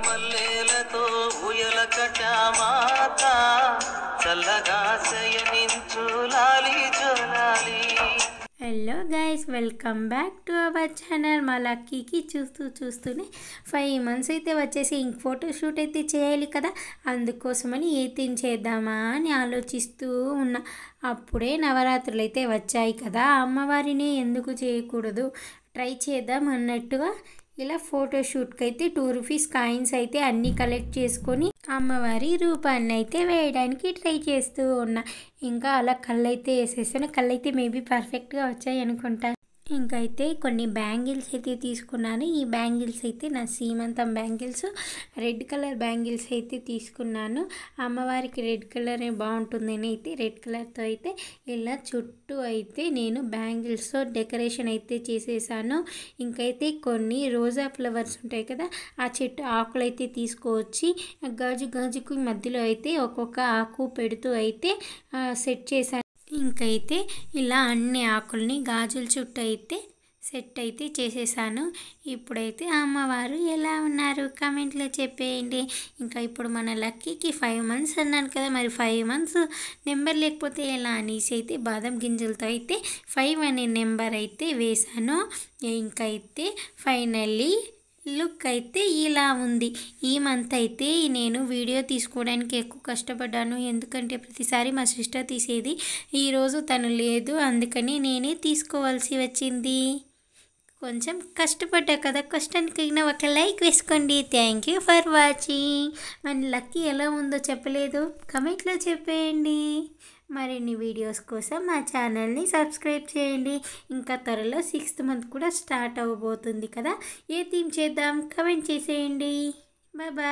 మల్లెలతో ఉయల కటామాత చల్లగా శయనించు లాలి జోలాలి. Hello guys, welcome back to our channel. మా లక్కీకి చూస్తూనే 5 months అయితే వచ్చేసి ఇంక ఫోటోషూట్ అయితే చేయాలి కదా, అందుకోసమని ఏ థీమ్ చేద్దామా అని ఆలోచిస్తూ ఉన్నా. అప్పుడే నవరాత్రులు అయితే వచ్చాయి కదా, అమ్మవారిని ఎందుకు చేయకూడదు, ట్రై చేద్దాం అన్నట్టుగా ఇలా ఫోటోషూట్కి అయితే 2 rupees కాయిన్స్ అయితే అన్నీ కలెక్ట్ చేసుకొని అమ్మవారి రూపాన్ని అయితే వేయడానికి ట్రై చేస్తూ ఉన్నా. ఇంకా అలా కళ్ళు అయితే వేసేసాను. కళ్ళు అయితే మేబీ పర్ఫెక్ట్గా వచ్చాయి అనుకుంటా. ఇంకైతే కొన్ని బ్యాంగిల్స్ అయితే తీసుకున్నాను. ఈ బ్యాంగిల్స్ అయితే నా సీమంతం బ్యాంగిల్స్, రెడ్ కలర్ బ్యాంగిల్స్ అయితే తీసుకున్నాను. అమ్మవారికి రెడ్ కలరే బాగుంటుందని అయితే రెడ్ కలర్తో అయితే ఇలా చుట్టూ అయితే నేను బ్యాంగిల్స్తో డెకరేషన్ అయితే చేసేసాను. ఇంకైతే కొన్ని రోజా ఫ్లవర్స్ ఉంటాయి కదా, ఆ చెట్టు ఆకులు అయితే తీసుకువచ్చి గాజుకు మధ్యలో అయితే ఒక్కొక్క ఆకు పెడుతూ అయితే సెట్ చేశాను. ఇంకైతే ఇలా అన్ని ఆకుల్ని గాజుల చుట్టూ అయితే సెట్ అయితే చేసేసాను. ఇప్పుడైతే అమ్మవారు ఎలా ఉన్నారు కామెంట్లో చెప్పేయండి. ఇంకా ఇప్పుడు మన లక్కీకి 5 months అన్నాను కదా, మరి 5 months నెంబర్ లేకపోతే ఎలా అనేసి అయితే బాదం గింజలతో అయితే 5 అనే నెంబర్ అయితే వేశాను. ఇంకైతే ఫైనల్లీ లుక్ అయితే ఇలా ఉంది. ఈ మంత్ అయితే నేను వీడియో తీసుకోవడానికి ఎక్కువ కష్టపడ్డాను, ఎందుకంటే ప్రతిసారి మా సిస్టర్ తీసేది. ఈరోజు తను లేదు, అందుకని నేనే తీసుకోవాల్సి వచ్చింది. కొంచెం కష్టపడ్డా కదా, కష్టానికి ఒక లైక్ వేసుకోండి. Thank you for watching. మన లక్కీ ఎలా ఉందో చెప్పలేదు, కమెంట్లో చెప్పేయండి. మరిన్ని వీడియోస్ కోసం మా ఛానల్ని సబ్స్క్రైబ్ చేయండి. ఇంకా త్వరలో 6th month కూడా స్టార్ట్ అవ్వబోతుంది కదా, ఏ థీమ్ చేద్దాం కమెంట్ చేసేయండి. Bye bye.